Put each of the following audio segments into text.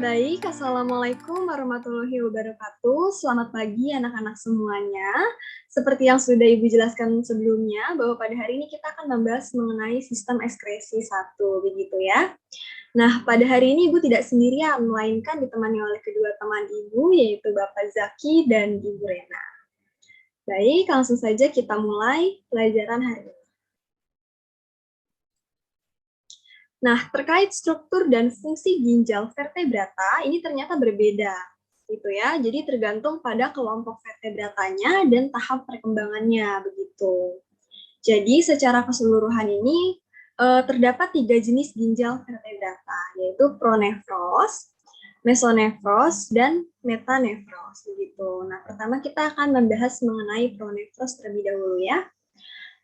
Baik, Assalamualaikum warahmatullahi wabarakatuh. Selamat pagi anak-anak semuanya. Seperti yang sudah Ibu jelaskan sebelumnya, bahwa pada hari ini kita akan membahas mengenai sistem ekskresi 1, begitu ya. Nah, pada hari ini Ibu tidak sendirian, melainkan ditemani oleh kedua teman Ibu, yaitu Bapak Zaki dan Ibu Rena. Baik, langsung saja kita mulai pelajaran hari ini. Nah, terkait struktur dan fungsi ginjal vertebrata, ini ternyata berbeda, gitu ya. Jadi tergantung pada kelompok vertebratanya dan tahap perkembangannya, begitu. Jadi secara keseluruhan ini terdapat 3 jenis ginjal vertebrata, yaitu pronefros, mesonefros, dan metanefros, begitu. Nah, pertama kita akan membahas mengenai pronefros terlebih dahulu ya.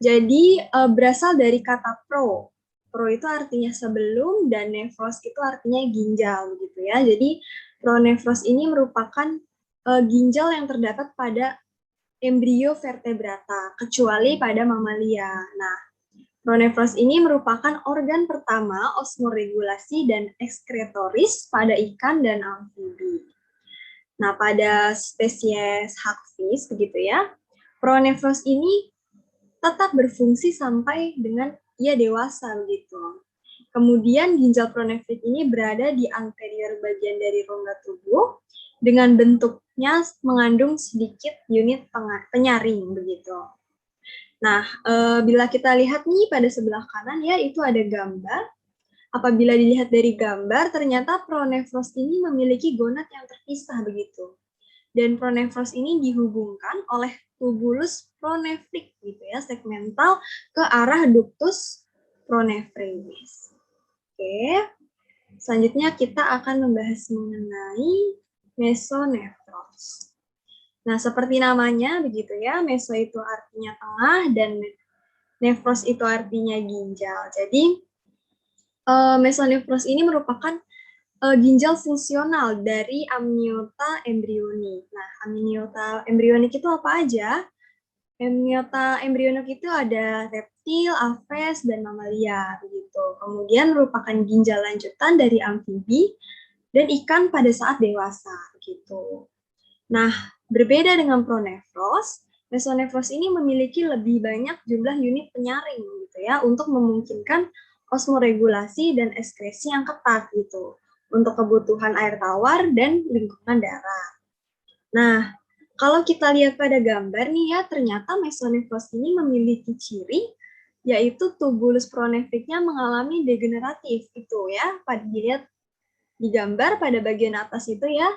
Jadi berasal dari kata pro. Pro itu artinya sebelum dan nefros itu artinya ginjal gitu ya. Jadi pronefros ini merupakan ginjal yang terdapat pada embrio vertebrata kecuali pada mamalia. Nah, pronefros ini merupakan organ pertama osmoregulasi dan ekskretoris pada ikan dan amfibi. Nah, pada spesies hagfish begitu ya. Pronefros ini tetap berfungsi sampai dengan ia dewasa begitu. Kemudian ginjal pronefrik ini berada di anterior bagian dari rongga tubuh dengan bentuknya mengandung sedikit unit penyaring begitu. Nah, bila kita lihat nih pada sebelah kanan ya itu ada gambar. Apabila dilihat dari gambar, ternyata pronefros ini memiliki gonad yang terpisah begitu. Dan pronefros ini dihubungkan oleh tubulus pronefrik gitu ya, segmental ke arah ductus pronefrinis. Oke. Selanjutnya kita akan membahas mengenai mesonefros. Nah, seperti namanya begitu ya, meso itu artinya tengah dan nefros itu artinya ginjal. Jadi mesonefros ini merupakan ginjal fungsional dari amniota embryonik. Nah, amniota embryonik itu apa aja? Amniota embryonik itu ada reptil, aves, dan mamalia begitu. Kemudian merupakan ginjal lanjutan dari amfibi dan ikan pada saat dewasa begitu. Nah, berbeda dengan pronefros, mesonefros ini memiliki lebih banyak jumlah unit penyaring gitu ya untuk memungkinkan osmoregulasi dan ekskresi yang ketat gitu untuk kebutuhan air tawar dan lingkungan darah. Nah, kalau kita lihat pada gambar nih ya, ternyata mesonefros ini memiliki ciri yaitu tubulus pronefriknya mengalami degeneratif itu ya. Pada dilihat di gambar pada bagian atas itu ya,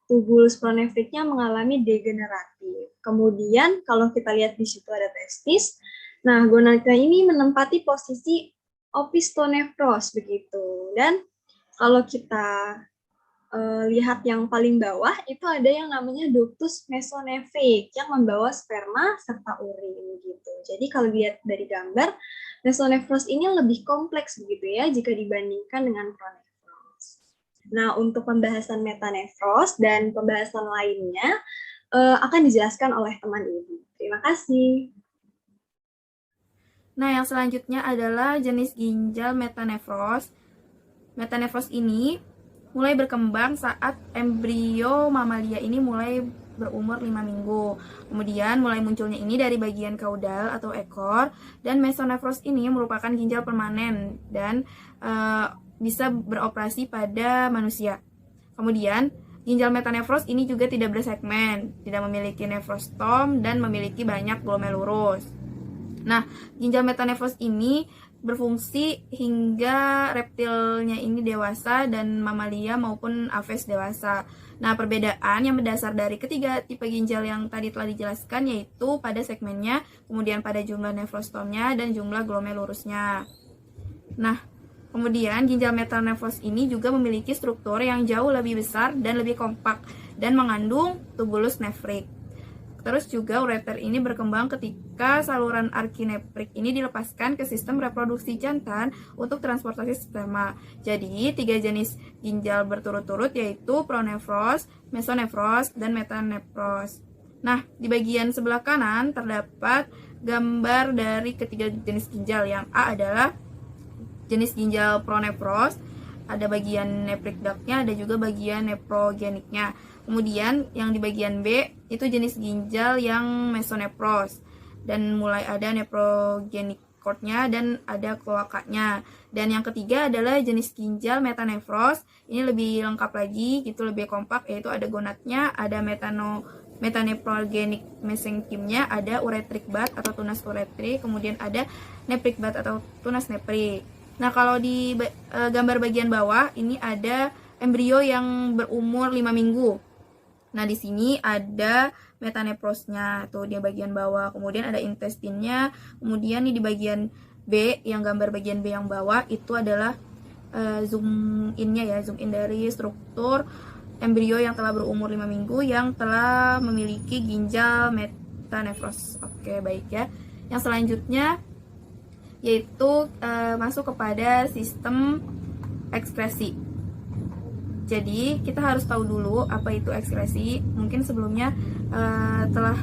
tubulus pronefriknya mengalami degeneratif. Kemudian kalau kita lihat di situ ada testis. Nah, gonadnya ini menempati posisi opistonefros begitu. Dan kalau kita lihat yang paling bawah itu ada yang namanya ductus mesonefrik yang membawa sperma serta urin gitu. Jadi kalau dilihat dari gambar, mesonefros ini lebih kompleks begitu ya jika dibandingkan dengan pronefros. Nah, untuk pembahasan metanefros dan pembahasan lainnya akan dijelaskan oleh teman Ibu. Terima kasih. Nah, yang selanjutnya adalah jenis ginjal metanefros. Metanefros ini mulai berkembang saat embrio mamalia ini mulai berumur 5 minggu. Kemudian mulai munculnya ini dari bagian kaudal atau ekor, dan mesonefros ini merupakan ginjal permanen dan bisa beroperasi pada manusia. Kemudian ginjal metanefros ini juga tidak bersegmen, tidak memiliki nefrostom dan memiliki banyak glomerulus. Nah, ginjal metanefros ini berfungsi hingga reptilnya ini dewasa dan mamalia maupun aves dewasa. Nah, perbedaan yang berdasar dari ketiga tipe ginjal yang tadi telah dijelaskan yaitu pada segmennya, kemudian pada jumlah nefrostomnya dan jumlah glomerulusnya. Nah, kemudian ginjal metanefros ini juga memiliki struktur yang jauh lebih besar dan lebih kompak dan mengandung tubulus nefrik. Terus juga ureter ini berkembang ketika saluran arkineprik ini dilepaskan ke sistem reproduksi jantan untuk transportasi sperma. Jadi, 3 jenis ginjal berturut-turut yaitu pronefros, mesonefros, dan metanefros. Nah, di bagian sebelah kanan terdapat gambar dari ketiga jenis ginjal. Yang A adalah jenis ginjal pronefros, ada bagian nephric duct-nya, ada juga bagian nephrogeniknya. Kemudian yang di bagian B itu jenis ginjal yang mesonefros, dan mulai ada nephrogenic cord-nya dan ada kloakanya. Dan yang ketiga adalah jenis ginjal metanefros. Ini lebih lengkap lagi, gitu, lebih kompak, yaitu ada gonadnya, ada metanephrogenik mesenkimnya, ada uretric bud atau tunas uretrik, kemudian ada nephric bud atau tunas nephrik. Nah, kalau di gambar bagian bawah ini ada embrio yang berumur 5 minggu. Nah, di sini ada metaneprosnya tuh di bagian bawah. Kemudian ada intestinnya. Kemudian nih di bagian B, yang gambar bagian B yang bawah itu adalah zoom in-nya ya, zoom in dari struktur embrio yang telah berumur 5 minggu yang telah memiliki ginjal metanefros. Oke, baik ya. Yang selanjutnya yaitu masuk kepada sistem ekskresi. Jadi kita harus tahu dulu apa itu ekskresi. Mungkin sebelumnya telah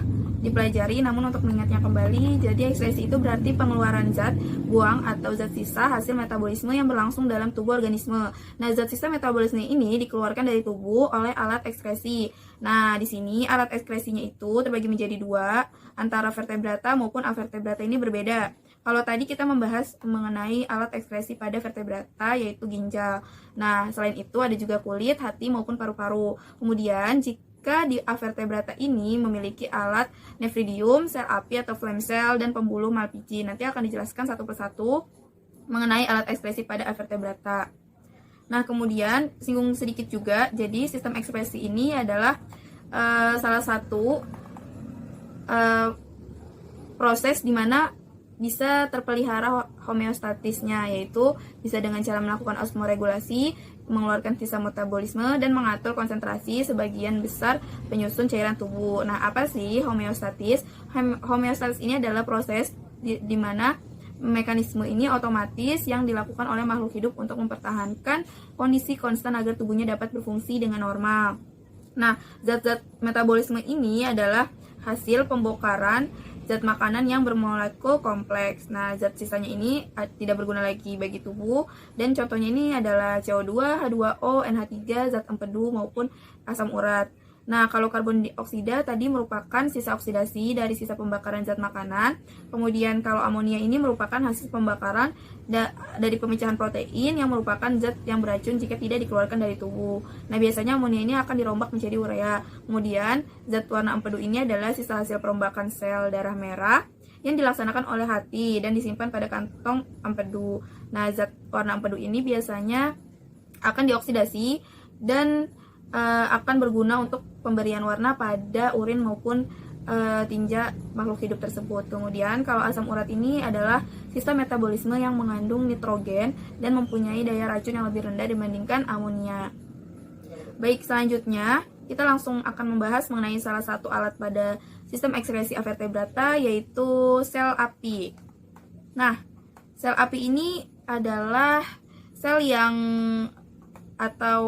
dipelajari, namun untuk mengingatnya kembali, jadi ekskresi itu berarti pengeluaran zat buang atau zat sisa hasil metabolisme yang berlangsung dalam tubuh organisme. Nah, zat sisa metabolisme ini dikeluarkan dari tubuh oleh alat ekskresi. Nah, di sini alat ekskresinya itu terbagi menjadi dua, antara vertebrata maupun avertebrata ini berbeda. Kalau tadi kita membahas mengenai alat ekskresi pada vertebrata, yaitu ginjal. Nah, selain itu ada juga kulit, hati, maupun paru-paru. Kemudian, jika di avertebrata ini memiliki alat nephridium, sel api atau flame cell, dan pembuluh Malpighi. Nanti akan dijelaskan satu persatu mengenai alat ekskresi pada avertebrata. Nah, kemudian singgung sedikit juga, jadi sistem ekskresi ini adalah salah satu proses di mana bisa terpelihara homeostatisnya, yaitu bisa dengan cara melakukan osmoregulasi, mengeluarkan sisa metabolisme, dan mengatur konsentrasi sebagian besar penyusun cairan tubuh. Nah, apa sih homeostatis? Homeostatis ini adalah proses di mana mekanisme ini otomatis yang dilakukan oleh makhluk hidup untuk mempertahankan kondisi konstan agar tubuhnya dapat berfungsi dengan normal. Nah, zat-zat metabolisme ini adalah hasil pembongkaran zat makanan yang bermolekul kompleks. Nah, zat sisanya ini tidak berguna lagi bagi tubuh, dan contohnya ini adalah CO2, H2O, NH3, zat empedu maupun asam urat. Nah, kalau karbon dioksida tadi merupakan sisa oksidasi dari sisa pembakaran zat makanan. Kemudian kalau amonia ini merupakan hasil pembakaran dari pemecahan protein yang merupakan zat yang beracun jika tidak dikeluarkan dari tubuh. Nah, biasanya amonia ini akan dirombak menjadi urea. Kemudian zat warna empedu ini adalah sisa hasil perombakan sel darah merah yang dilaksanakan oleh hati dan disimpan pada kantong empedu. Nah, zat warna empedu ini biasanya akan dioksidasi dan akan berguna untuk pemberian warna pada urin maupun tinja makhluk hidup tersebut. Kemudian kalau asam urat ini adalah sistem metabolisme yang mengandung nitrogen dan mempunyai daya racun yang lebih rendah dibandingkan amonia. Baik, selanjutnya kita langsung akan membahas mengenai salah satu alat pada sistem ekskresi avertebrata, yaitu sel api. Nah, sel api ini adalah sel yang atau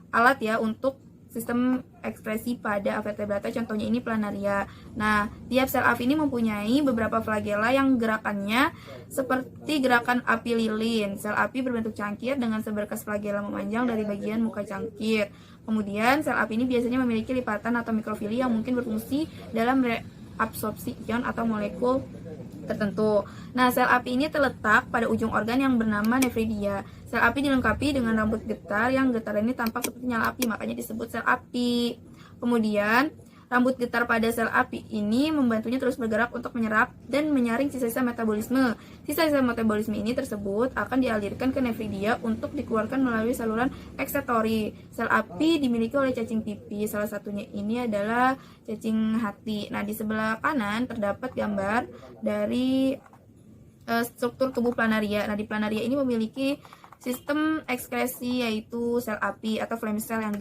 alat ya untuk sistem ekskresi pada avertebrata, contohnya ini planaria. Nah, tiap sel api ini mempunyai beberapa flagela yang gerakannya seperti gerakan api lilin. Sel api berbentuk cangkir dengan seberkas flagela memanjang dari bagian muka cangkir. Kemudian, sel api ini biasanya memiliki lipatan atau mikrofili yang mungkin berfungsi dalam reabsorpsi ion atau molekul tertentu. Nah, sel api ini terletak pada ujung organ yang bernama nephridia. Sel api dilengkapi dengan rambut getar yang getar ini tampak seperti nyala api, makanya disebut sel api. Kemudian, rambut getar pada sel api ini membantunya terus bergerak untuk menyerap dan menyaring sisa-sisa metabolisme. Sisa-sisa metabolisme ini tersebut akan dialirkan ke nephridia untuk dikeluarkan melalui saluran eksetori. Sel api dimiliki oleh cacing pipih, salah satunya ini adalah cacing hati. Nah, di sebelah kanan terdapat gambar dari struktur tubuh planaria. Nah, di planaria ini memiliki sistem ekskresi yaitu sel api atau flame cell yang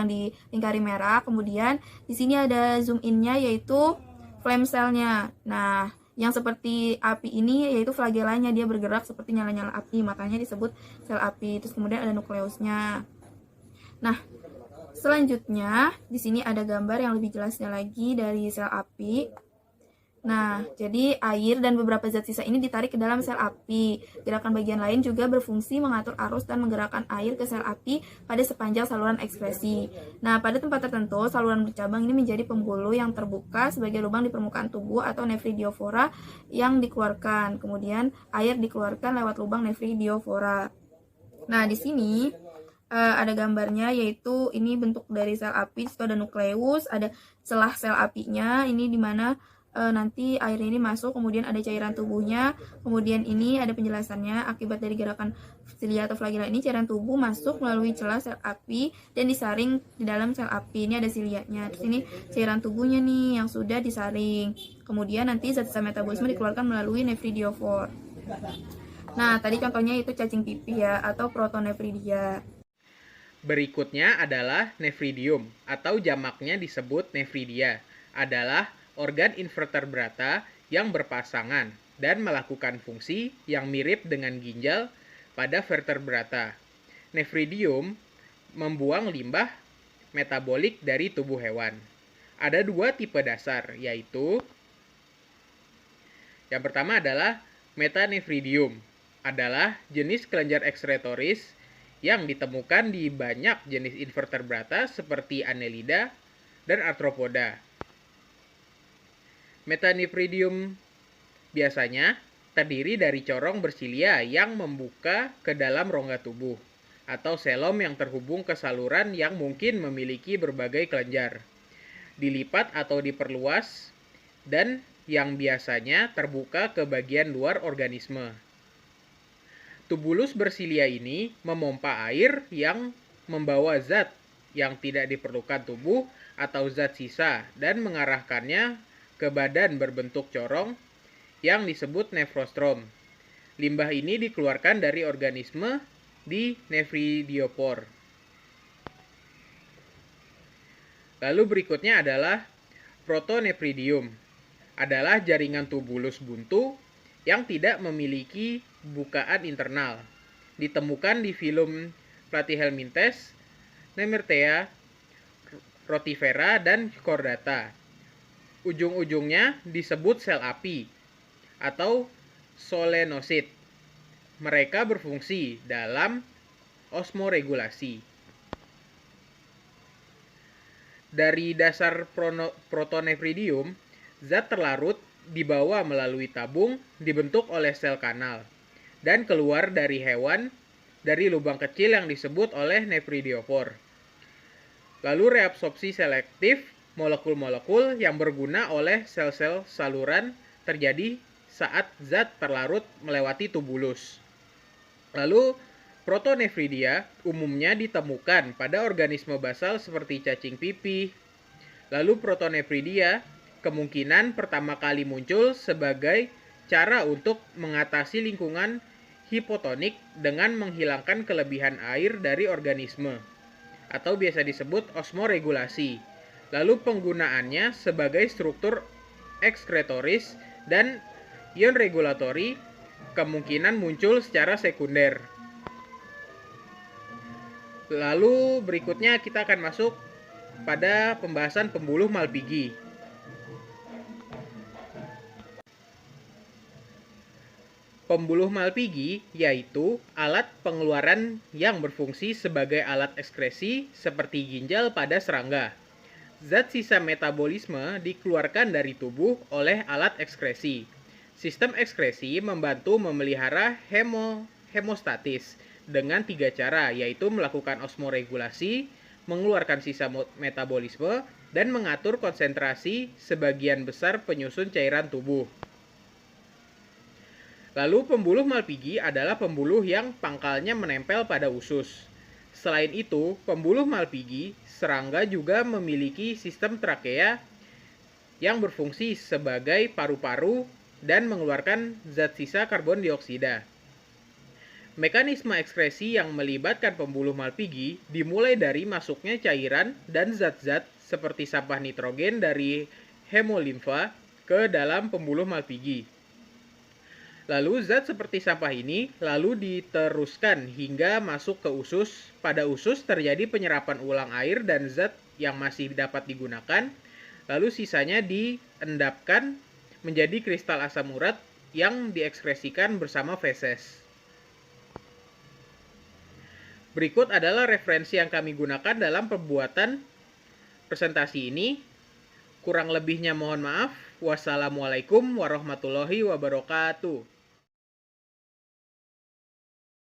dilingkari merah. Kemudian di sini ada zoom in-nya yaitu flame cell-nya. Nah, yang seperti api ini yaitu flagelanya, dia bergerak seperti nyala-nyala api, makanya disebut sel api. Terus kemudian ada nukleusnya. Nah, selanjutnya di sini ada gambar yang lebih jelasnya lagi dari sel api. Nah, jadi air dan beberapa zat sisa ini ditarik ke dalam sel api. Gerakan bagian lain juga berfungsi mengatur arus dan menggerakkan air ke sel api pada sepanjang saluran ekskresi. Nah, pada tempat tertentu, saluran bercabang ini menjadi pembuluh yang terbuka sebagai lubang di permukaan tubuh atau nephridiofora yang dikeluarkan. Kemudian, air dikeluarkan lewat lubang nephridiofora. Nah, di sini ada gambarnya, yaitu ini bentuk dari sel api. Itu ada nukleus, ada celah sel apinya, ini dimana nanti air ini masuk, kemudian ada cairan tubuhnya, kemudian ini ada penjelasannya akibat dari gerakan silia atau flagella ini cairan tubuh masuk melalui celah sel api dan disaring di dalam sel api. Ini ada silianya. Terus ini cairan tubuhnya nih yang sudah disaring. Kemudian nanti zat-zat metabolisme dikeluarkan melalui nephridiophore. Nah, tadi contohnya itu cacing pipih ya, atau protonephridia. Berikutnya adalah nephridium atau jamaknya disebut nephridia. Adalah organ invertebrata yang berpasangan dan melakukan fungsi yang mirip dengan ginjal pada vertebrata. Nephridium membuang limbah metabolik dari tubuh hewan. Ada dua tipe dasar, yaitu yang pertama adalah metanephridium, adalah jenis kelenjar ekskretoris yang ditemukan di banyak jenis invertebrata seperti Annelida dan Arthropoda. Metanephridium biasanya terdiri dari corong bersilia yang membuka ke dalam rongga tubuh atau selom yang terhubung ke saluran yang mungkin memiliki berbagai kelenjar, dilipat atau diperluas, dan yang biasanya terbuka ke bagian luar organisme. Tubulus bersilia ini memompa air yang membawa zat yang tidak diperlukan tubuh atau zat sisa dan mengarahkannya ke badan berbentuk corong yang disebut nephrostrom. Limbah ini dikeluarkan dari organisme di nephridiopor. Lalu berikutnya adalah protonephridium. Adalah jaringan tubulus buntu yang tidak memiliki bukaan internal. Ditemukan di filum Platyhelminthes, Nemertea, Rotifera, dan Chordata. Ujung-ujungnya disebut sel api atau solenosit. Mereka berfungsi dalam osmoregulasi. Dari dasar protonephridium, zat terlarut dibawa melalui tabung dibentuk oleh sel kanal dan keluar dari hewan dari lubang kecil yang disebut oleh nephridiophore. Lalu reabsorpsi selektif molekul-molekul yang berguna oleh sel-sel saluran terjadi saat zat terlarut melewati tubulus. Lalu protonephridia umumnya ditemukan pada organisme basal seperti cacing pipih. Lalu protonephridia kemungkinan pertama kali muncul sebagai cara untuk mengatasi lingkungan hipotonik dengan menghilangkan kelebihan air dari organisme, atau biasa disebut osmoregulasi. Lalu penggunaannya sebagai struktur ekskretoris dan ion regulatori kemungkinan muncul secara sekunder. Lalu berikutnya kita akan masuk pada pembahasan pembuluh Malpighi. Pembuluh Malpighi yaitu alat pengeluaran yang berfungsi sebagai alat ekskresi seperti ginjal pada serangga. Zat sisa metabolisme dikeluarkan dari tubuh oleh alat ekskresi. Sistem ekskresi membantu memelihara hemostatis dengan 3 cara, yaitu melakukan osmoregulasi, mengeluarkan sisa metabolisme, dan mengatur konsentrasi sebagian besar penyusun cairan tubuh. Lalu pembuluh Malpighi adalah pembuluh yang pangkalnya menempel pada usus. Selain itu, pembuluh Malpighi serangga juga memiliki sistem trakea yang berfungsi sebagai paru-paru dan mengeluarkan zat sisa karbon dioksida. Mekanisme ekskresi yang melibatkan pembuluh Malpighi dimulai dari masuknya cairan dan zat-zat seperti sampah nitrogen dari hemolimfa ke dalam pembuluh Malpighi. Lalu zat seperti sampah ini lalu diteruskan hingga masuk ke usus. Pada usus terjadi penyerapan ulang air dan zat yang masih dapat digunakan. Lalu sisanya diendapkan menjadi kristal asam urat yang diekskresikan bersama feses. Berikut adalah referensi yang kami gunakan dalam pembuatan presentasi ini. Kurang lebihnya mohon maaf. Wassalamualaikum warahmatullahi wabarakatuh.